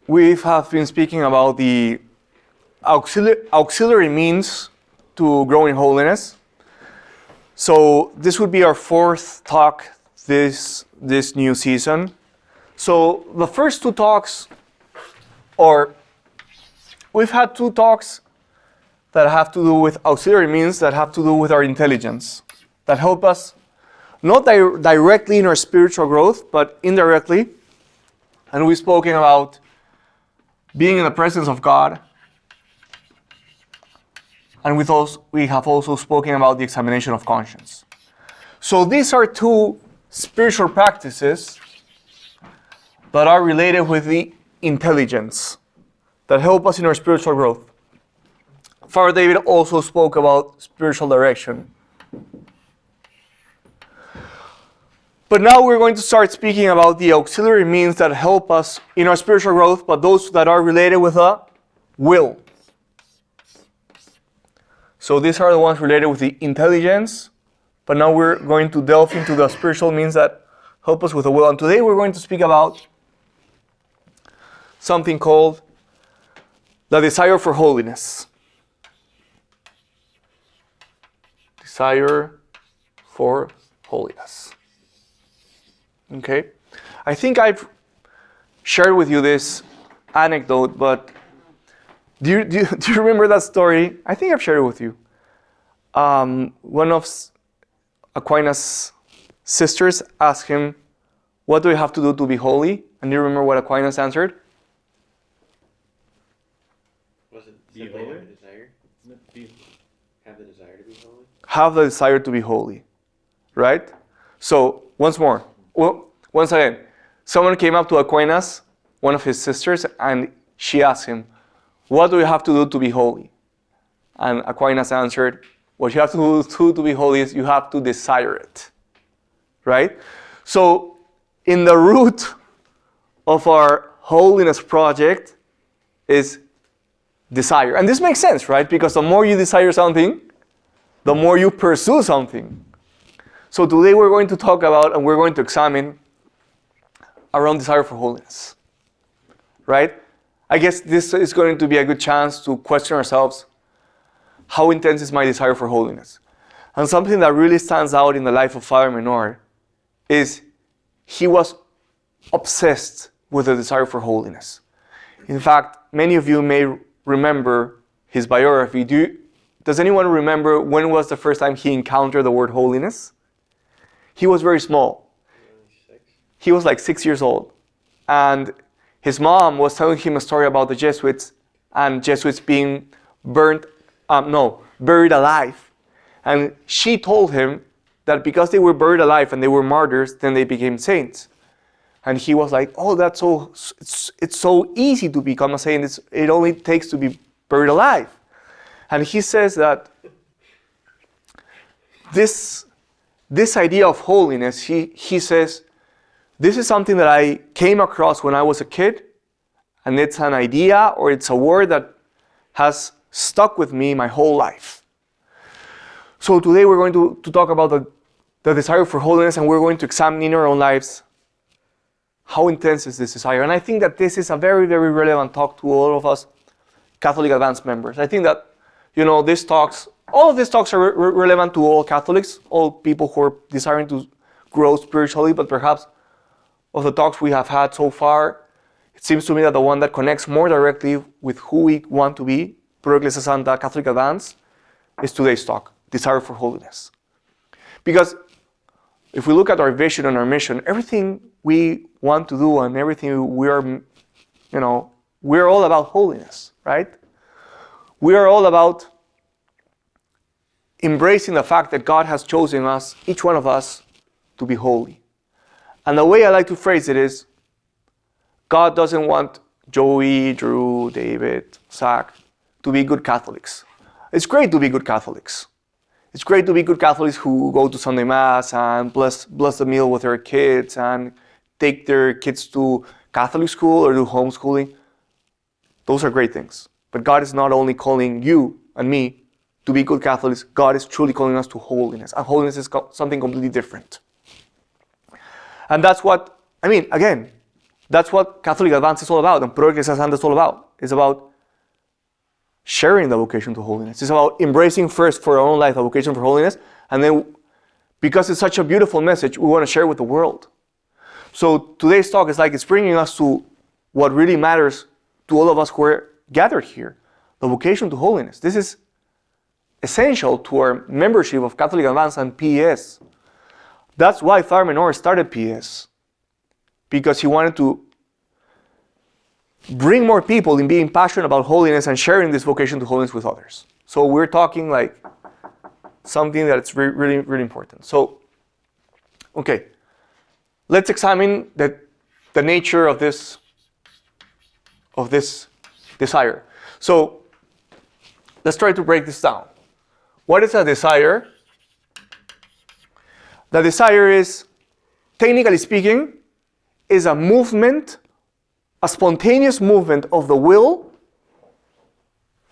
we have been speaking about the auxiliary means to grow in holiness. So this would be our fourth talk this new season. So the first two talks, or we've had two talks that have to do with auxiliary means that have to do with our intelligence, that help us not directly in our spiritual growth, but indirectly. And we've spoken about being in the presence of God. And we have also spoken about the examination of conscience. So these are two spiritual practices that are related with the intelligence, that help us in our spiritual growth. Father David also spoke about spiritual direction. But now we're going to start speaking about the auxiliary means that help us in our spiritual growth, but those that are related with the will. So these are the ones related with the intelligence, but now we're going to delve into the spiritual means that help us with the will. And today we're going to speak about something called the desire for holiness. Desire for holiness. Okay? I think I've shared with you this anecdote, but do you remember that story? I think I've shared it with you. One of Aquinas' sisters asked him, "What do you have to do to be holy?" And do you remember what Aquinas answered? Was it be holy? Have a desire? Have the desire to be holy? Have the desire to be holy. Right? So, once again, someone came up to Aquinas, one of his sisters, and she asked him, "What do you have to do to be holy?" And Aquinas answered, "What you have to do to be holy is you have to desire it." Right? So, in the root of our holiness project is desire. And this makes sense, right? Because the more you desire something, the more you pursue something. So today we're going to talk about and we're going to examine our own desire for holiness. Right? I guess this is going to be a good chance to question ourselves, how intense is my desire for holiness? And something that really stands out in the life of Father Menor is he was obsessed with the desire for holiness. In fact, many of you may remember his biography. Does anyone remember when was the first time he encountered the word holiness? He was very small. He was like 6 years old. And his mom was telling him a story about the Jesuits and Jesuits being buried alive. And she told him that because they were buried alive and they were martyrs, then they became saints. And he was like, "Oh, it's so easy to become a saint. It only takes to be buried alive." And he says that this idea of holiness, he says, this is something that I came across when I was a kid, and it's an idea or it's a word that has stuck with me my whole life. So today we're going to talk about the desire for holiness, and we're going to examine in our own lives how intense is this desire. And I think that this is a very, very relevant talk to all of us Catholic Advanced members. I think that, all of these talks are relevant to all Catholics, all people who are desiring to grow spiritually, but perhaps of the talks we have had so far, it seems to me that the one that connects more directly with who we want to be, Pro Iglesia Santa Catholic Advanced, is today's talk, Desire for Holiness. Because if we look at our vision and our mission, everything we want to do and everything we're all about holiness, right? We are all about embracing the fact that God has chosen us, each one of us, to be holy. And the way I like to phrase it is, God doesn't want Joey, Drew, David, Zach to be good Catholics. It's great to be good Catholics. It's great to be good Catholics who go to Sunday Mass and bless the meal with their kids and take their kids to Catholic school or do homeschooling. Those are great things. But God is not only calling you and me to be good Catholics, God is truly calling us to holiness. And holiness is something completely different. And that's what, again, That's what Catholic Advance is all about, and Progresa Santa is all about. It's about sharing the vocation to holiness. It's about embracing first for our own life a vocation for holiness, and then because it's such a beautiful message, we want to share it with the world. So today's talk is like it's bringing us to what really matters to all of us who are gathered here, the vocation to holiness. This is essential to our membership of Catholic Advance and PES. That's why Father Menor started PES, because he wanted to bring more people in being passionate about holiness and sharing this vocation to holiness with others. So we're talking like something that's really, really important. So, okay, let's examine the nature of this desire. So let's try to break this down. What is a desire? The desire is, technically speaking, is a movement, a spontaneous movement of the will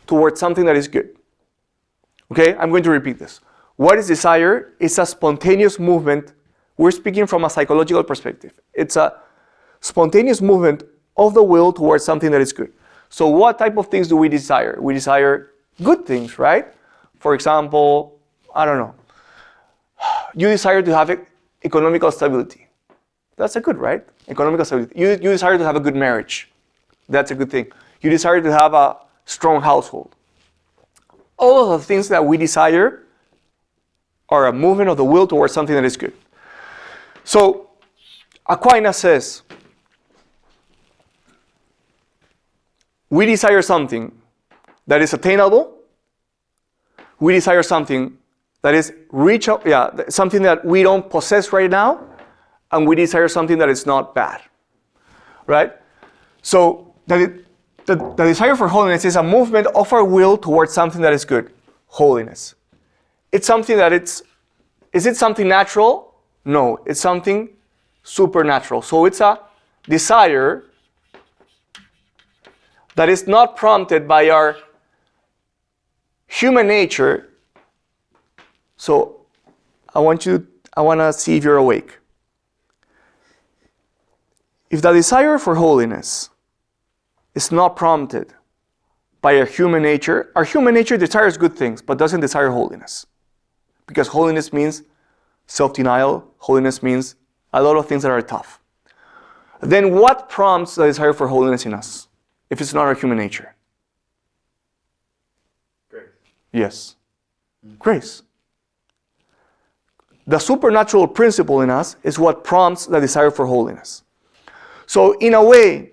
towards something that is good. Okay, I'm going to repeat this. What is desire? It's a spontaneous movement. We're speaking from a psychological perspective. It's a spontaneous movement of the will towards something that is good. So what type of things do we desire? We desire good things, right? For example, I don't know. You desire to have economical stability. That's a good, right? Economical stability. You desire to have a good marriage. That's a good thing. You desire to have a strong household. All of the things that we desire are a movement of the will towards something that is good. So Aquinas says, we desire something that is attainable. We desire something that is reachable, something that we don't possess right now, and we desire something that is not bad, right? So the desire for holiness is a movement of our will towards something that is good, holiness. It's something that is it something natural? No, it's something supernatural. So it's a desire that is not prompted by our human nature. So I want to see if you're awake. If the desire for holiness is not prompted by our human nature desires good things, but doesn't desire holiness. Because holiness means self-denial, holiness means a lot of things that are tough. Then what prompts the desire for holiness in us, if it's not our human nature? Grace. Yes. Grace. The supernatural principle in us is what prompts the desire for holiness. So in a way,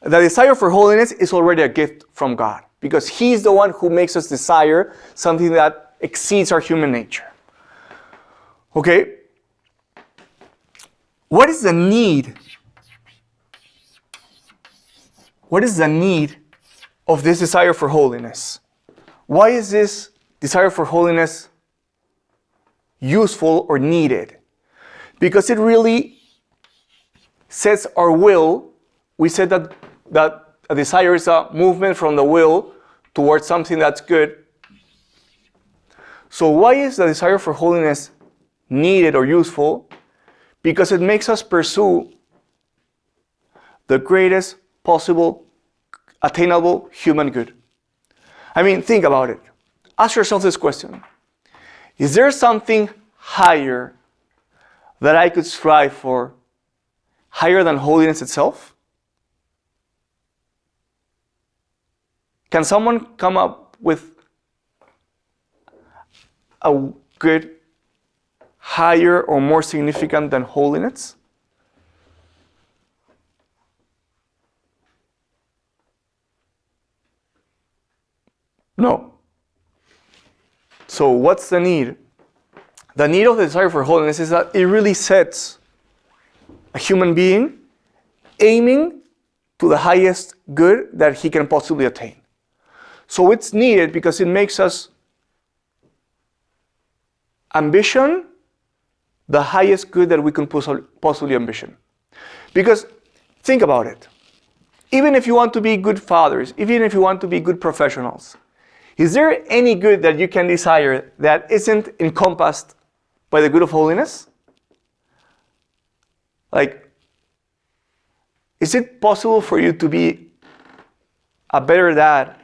the desire for holiness is already a gift from God, because He's the one who makes us desire something that exceeds our human nature. Okay? What is the need? What is the need of this desire for holiness? Why is this desire for holiness useful or needed? Because it really sets our will. We said that a desire is a movement from the will towards something that's good. So why is the desire for holiness needed or useful? Because it makes us pursue the greatest possible attainable human good. I mean, think about it. Ask yourself this question. Is there something higher that I could strive for, higher than holiness itself? Can someone come up with a good higher or more significant than holiness? No. So what's the need? The need of the desire for holiness is that it really sets a human being aiming to the highest good that he can possibly attain. So it's needed because it makes us ambition the highest good that we can possibly ambition. Because think about it. Even if you want to be good fathers, even if you want to be good professionals, is there any good that you can desire that isn't encompassed by the good of holiness? Like, Is it possible for you to be a better dad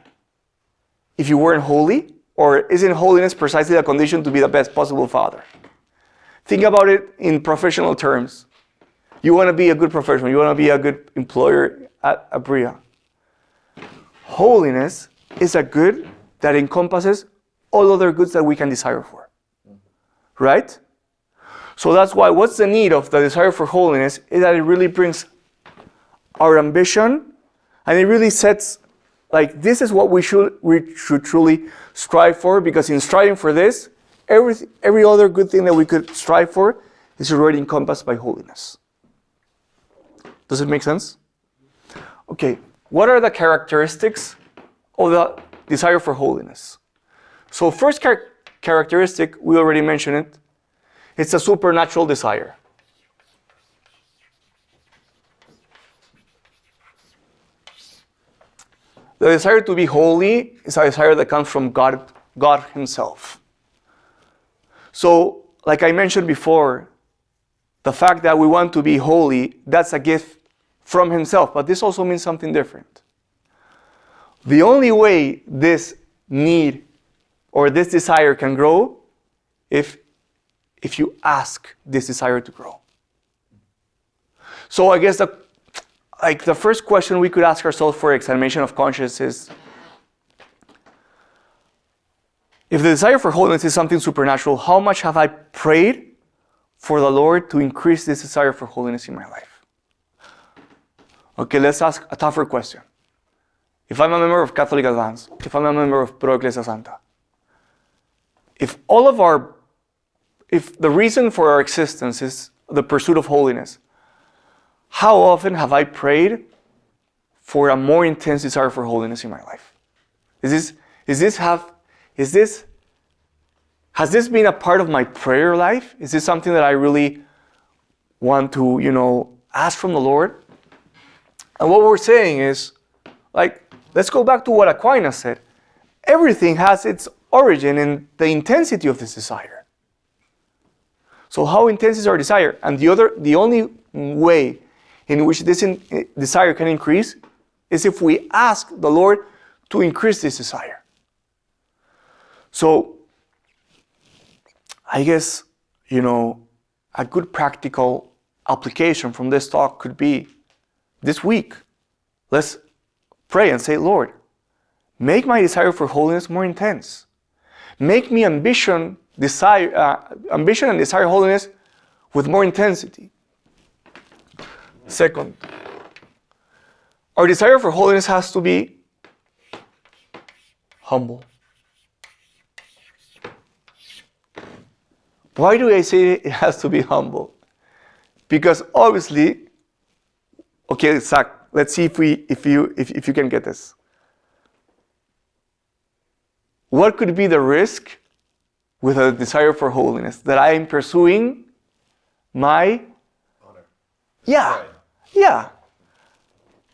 if you weren't holy? Or isn't holiness precisely the condition to be the best possible father? Think about it in professional terms. You want to be a good professional. You want to be a good employer at Abria. Holiness is a good that encompasses all other goods that we can desire for. Right? So that's why what's the need of the desire for holiness is that it really brings our ambition, and it really sets, like, this is what we should truly strive for, because in striving for this, every other good thing that we could strive for is already encompassed by holiness. Does it make sense? Okay, what are the characteristics of the desire for holiness? So first characteristic, we already mentioned it, it's a supernatural desire. The desire to be holy is a desire that comes from God Himself. So, like I mentioned before, the fact that we want to be holy, that's a gift from Himself, but this also means something different. The only way this need or this desire can grow if you ask this desire to grow. So I guess the first question we could ask ourselves for examination of conscience is, if the desire for holiness is something supernatural, how much have I prayed for the Lord to increase this desire for holiness in my life? Okay, let's ask a tougher question. If I'm a member of Catholic Advance, if I'm a member of Pro Ecclesia Santa, if the reason for our existence is the pursuit of holiness, how often have I prayed for a more intense desire for holiness in my life? Has this been a part of my prayer life? Is this something that I really want to, ask from the Lord? And what we're saying is, let's go back to what Aquinas said. Everything has its origin in the intensity of this desire. So how intense is our desire? And the only way in which this desire can increase is if we ask the Lord to increase this desire. So I guess, a good practical application from this talk could be this week. Let's pray and say, Lord, make my desire for holiness more intense. Make me ambition and desire holiness with more intensity. Second, our desire for holiness has to be humble. Why do I say it has to be humble? Because obviously, okay, Zach, let's see if you can get this. What could be the risk with a desire for holiness? That I am pursuing my honor. Yeah.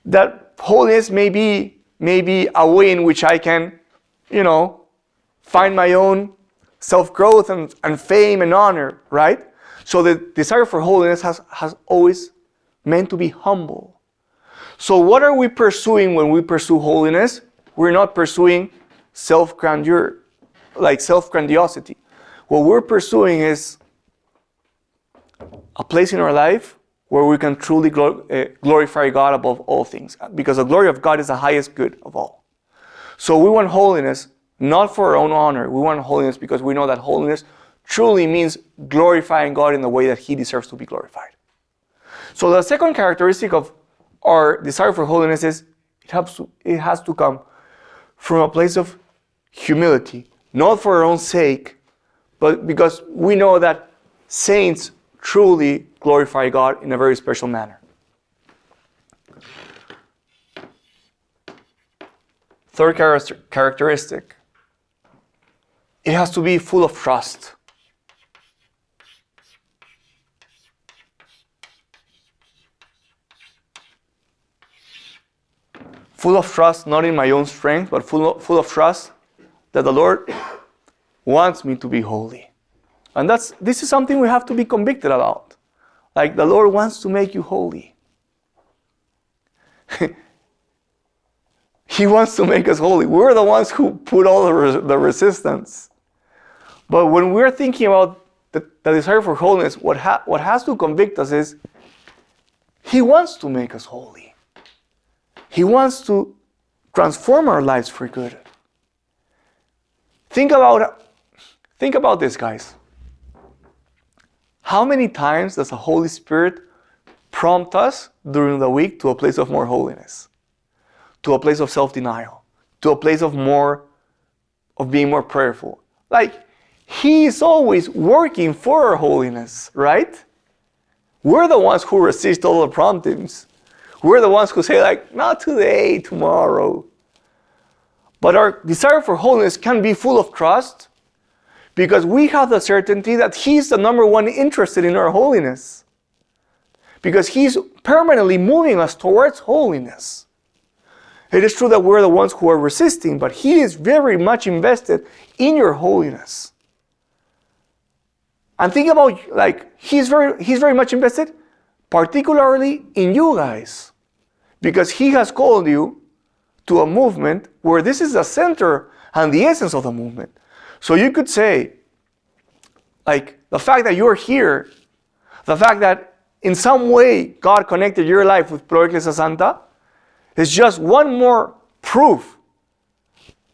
That holiness may be a way in which I can, find my own self-growth and fame and honor, right? So the desire for holiness has always meant to be humble. So what are we pursuing when we pursue holiness? We're not pursuing self-grandeur, like self-grandiosity. What we're pursuing is a place in our life where we can truly glorify God above all things, because the glory of God is the highest good of all. So we want holiness not for our own honor. We want holiness because we know that holiness truly means glorifying God in the way that He deserves to be glorified. So the second characteristic of our desire for holiness is it has to come from a place of humility, not for our own sake, but because we know that saints truly glorify God in a very special manner. Third characteristic, it has to be full of trust. Full of trust, not in my own strength, but full of trust that the Lord wants me to be holy. And this is something we have to be convicted about. Like, the Lord wants to make you holy. He wants to make us holy. We're the ones who put all the resistance. But when we're thinking about the desire for holiness, what has to convict us is He wants to make us holy. He wants to transform our lives for good. Think about this, guys. How many times does the Holy Spirit prompt us during the week to a place of more holiness? To a place of self-denial? To a place of being more prayerful? Like, He is always working for our holiness, right? We're the ones who resist all the promptings. We're the ones who say, like, not today, tomorrow. But our desire for holiness can be full of trust because we have the certainty that He's the number one interested in our holiness. Because He's permanently moving us towards holiness. It is true that we're the ones who are resisting, but He is very much invested in your holiness. And think about, like, He's very much invested, particularly in you guys. Because He has called you to a movement where this is the center and the essence of the movement. So you could say, like, the fact that you're here, the fact that in some way God connected your life with Pro Iglesia Santa, is just one more proof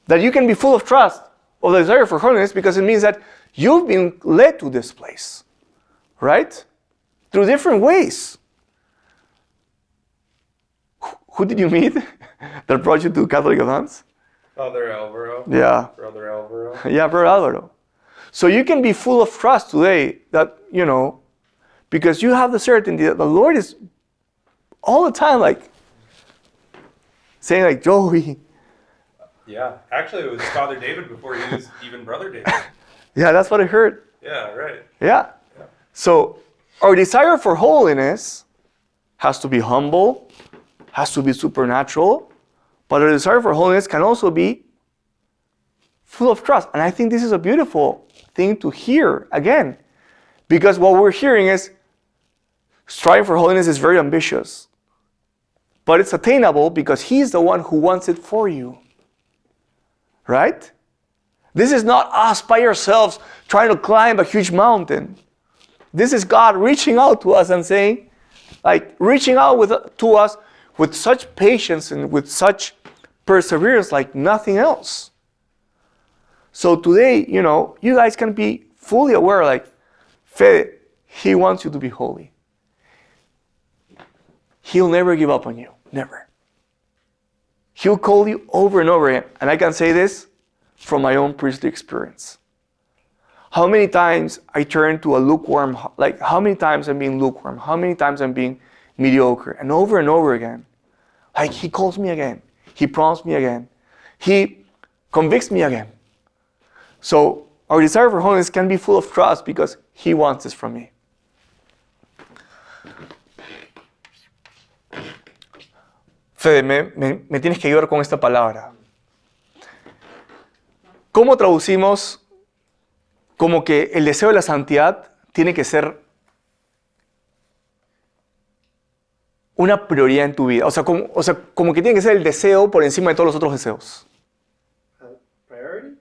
that you can be full of trust of the desire for holiness, because it means that you've been led to this place, right? Through different ways. Who did you meet that brought you to Catholic Advance? Father Alvaro. Yeah. Brother Alvaro. Yeah, Brother Alvaro. So you can be full of trust today that, because you have the certainty that the Lord is all the time, like, saying, like, Joey. Yeah, actually it was Father David before he was even Brother David. Yeah, that's what I heard. Yeah, right. Yeah. So our desire for holiness has to be humble, has to be supernatural, but our desire for holiness can also be full of trust. And I think this is a beautiful thing to hear again, because what we're hearing is striving for holiness is very ambitious, but it's attainable because He's the one who wants it for you. Right? This is not us by ourselves trying to climb a huge mountain. This is God reaching out to us and saying, like, reaching out to us with such patience and with such perseverance like nothing else. So today, you guys can be fully aware, like, Fede, He wants you to be holy. He'll never give up on you. Never. He'll call you over and over again. And I can say this from my own priestly experience. How many times I turn to a lukewarm, like how many times I'm being lukewarm, how many times I'm being mediocre, and over again. Like He calls me again. He prompts me again. He convicts me again. So our desire for holiness can be full of trust because He wants this from me. Fede, me tienes que ayudar con esta palabra. ¿Cómo traducimos como que el deseo de la santidad tiene que ser una prioridad en tu vida? O sea, como que tiene que ser el deseo por encima de todos los otros deseos. Priority?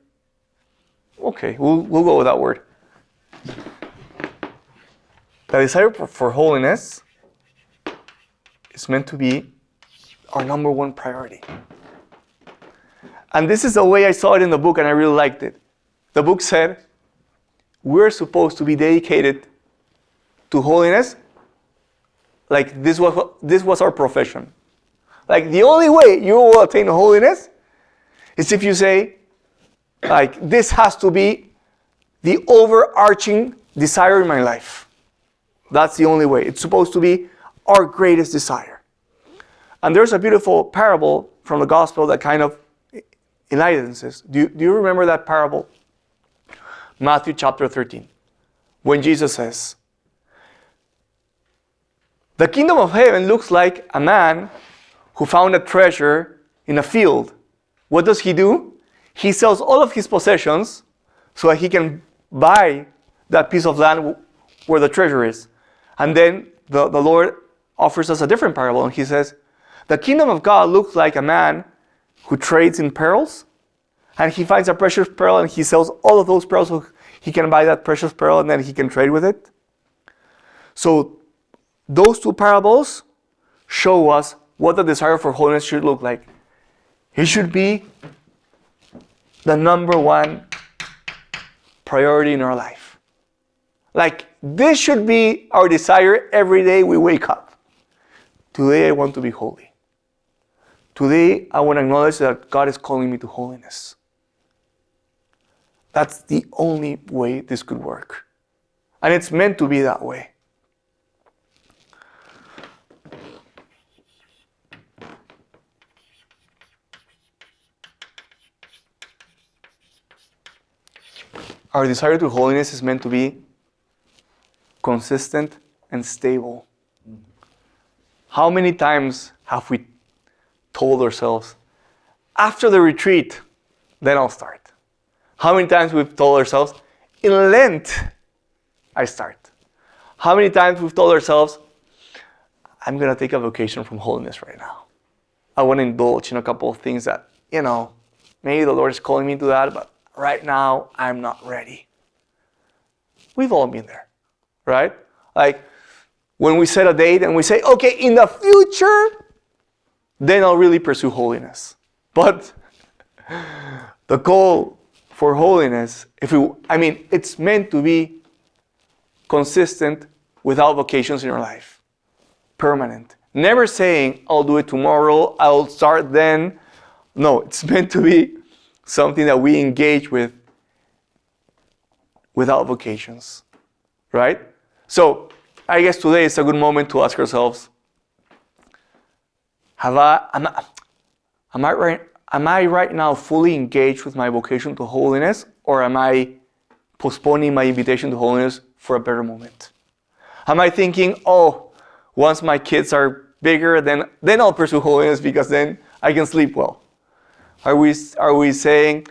Okay, we'll go with that word. The desire for holiness is meant to be our number one priority. And this is the way I saw it in the book, and I really liked it. The book said, we're supposed to be dedicated to holiness like this was our profession. Like the only way you will attain holiness is if you say, like, this has to be the overarching desire in my life. That's the only way. It's supposed to be our greatest desire. And there's a beautiful parable from the gospel that kind of enlightens this. Do you remember that parable? Matthew chapter 13. When Jesus says, the kingdom of heaven looks like a man who found a treasure in a field. What does he do? He sells all of his possessions so that he can buy that piece of land where the treasure is. And then the Lord offers us a different parable, and He says, The kingdom of God looks like a man who trades in pearls, and he finds a precious pearl and he sells all of those pearls so he can buy that precious pearl and then he can trade with it. So those two parables show us what the desire for holiness should look like. It should be the number one priority in our life. Like, this should be our desire every day we wake up. Today I want to be holy. Today I want to acknowledge that God is calling me to holiness. That's the only way this could work. And it's meant to be that way. Our desire to holiness is meant to be consistent and stable. How many times have we told ourselves, after the retreat, then I'll start? How many times we've told ourselves, in Lent, I start? How many times we've told ourselves, I'm going to take a vacation from holiness right now. I want to indulge in a couple of things that, maybe the Lord is calling me to that, but right now, I'm not ready. We've all been there, right? Like, when we set a date and we say, okay, in the future, then I'll really pursue holiness. But the goal for holiness, it's meant to be consistent without vacations in your life. Permanent. Never saying, I'll do it tomorrow, I'll start then. No, it's meant to be something that we engage with without vacations, right? So I guess today is a good moment to ask ourselves, am I right now fully engaged with my vocation to holiness, or am I postponing my invitation to holiness for a better moment? Am I thinking, once my kids are bigger, then I'll pursue holiness because then I can sleep well? Are we saying,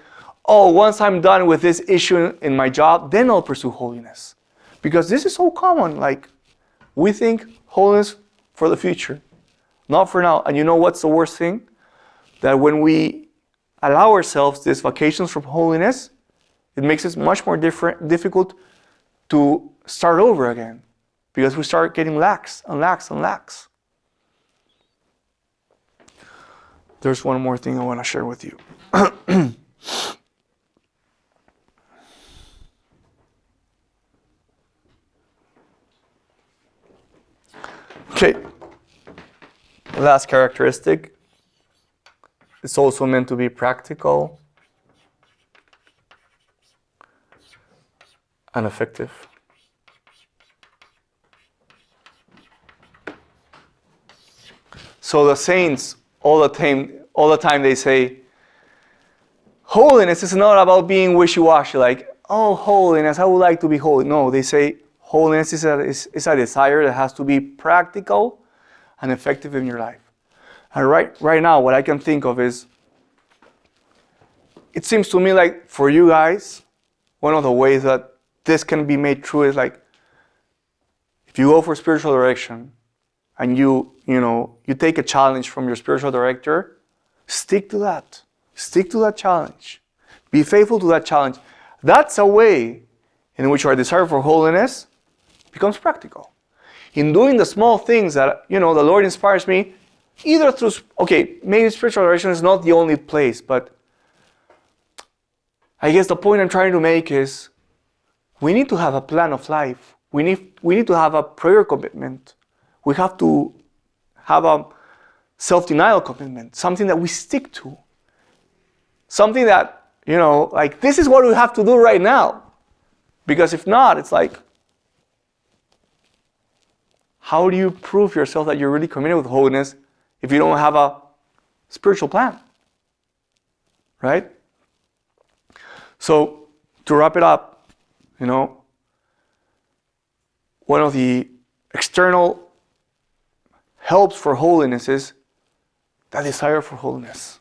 once I'm done with this issue in my job, then I'll pursue holiness? Because this is so common. Like, we think holiness for the future, not for now. And you know what's the worst thing? That when we allow ourselves these vacations from holiness, it makes it much more difficult to start over again. Because we start getting lax and lax and lax. There's one more thing I want to share with you. Okay. Last characteristic. It's also meant to be practical and effective. So the saints, all the time they say, holiness is not about being wishy-washy, like, holiness, I would like to be holy. No, they say holiness is a desire that has to be practical and effective in your life. And right now, what I can think of is, it seems to me like for you guys, one of the ways that this can be made true is like, if you go for spiritual direction and you take a challenge from your spiritual director, stick to that. Stick to that challenge. Be faithful to that challenge. That's a way in which our desire for holiness becomes practical. In doing the small things that, the Lord inspires me, either through, maybe spiritual direction is not the only place, but I guess the point I'm trying to make is we need to have a plan of life. We need to have a prayer commitment. We have to have a self-denial commitment, something that we stick to. Something that, like, this is what we have to do right now. Because if not, it's like, how do you prove yourself that you're really committed with holiness if you don't have a spiritual plan? Right? So, to wrap it up, one of the external helps for holiness is that desire for holiness.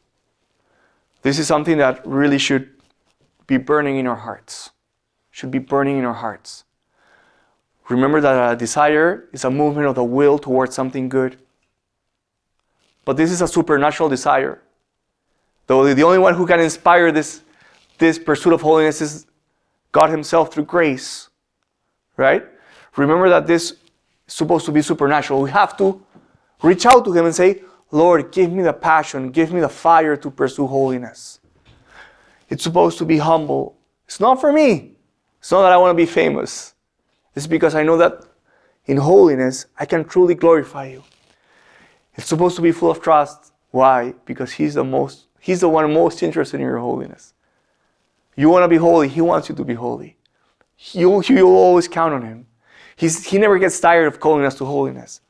This is something that really should be burning in our hearts. Should be burning in our hearts. Remember that a desire is a movement of the will towards something good. But this is a supernatural desire. Though the only one who can inspire this pursuit of holiness is God himself through grace. Right? Remember that this is supposed to be supernatural. We have to reach out to him and say, Lord, give me the passion, give me the fire to pursue holiness. It's supposed to be humble. It's not for me. It's not that I want to be famous. It's because I know that in holiness, I can truly glorify you. It's supposed to be full of trust. Why? Because he's the one most interested in your holiness. You want to be holy, he wants you to be holy. You'll always count on him. He never gets tired of calling us to holiness.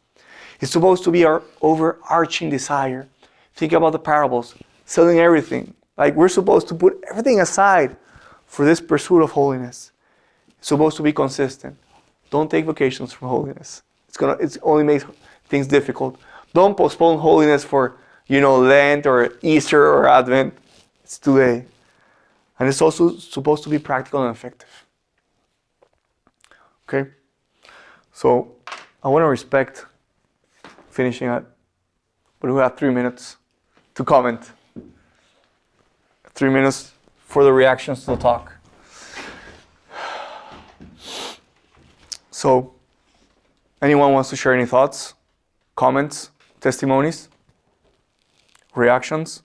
It's supposed to be our overarching desire. Think about the parables, selling everything. Like we're supposed to put everything aside for this pursuit of holiness. It's supposed to be consistent. Don't take vacations from holiness. It only makes things difficult. Don't postpone holiness for, Lent or Easter or Advent. It's today. And it's also supposed to be practical and effective. Okay? So, I want to respect finishing it, but we have 3 minutes to comment. 3 minutes for the reactions to the talk. So, anyone wants to share any thoughts, comments, testimonies, reactions?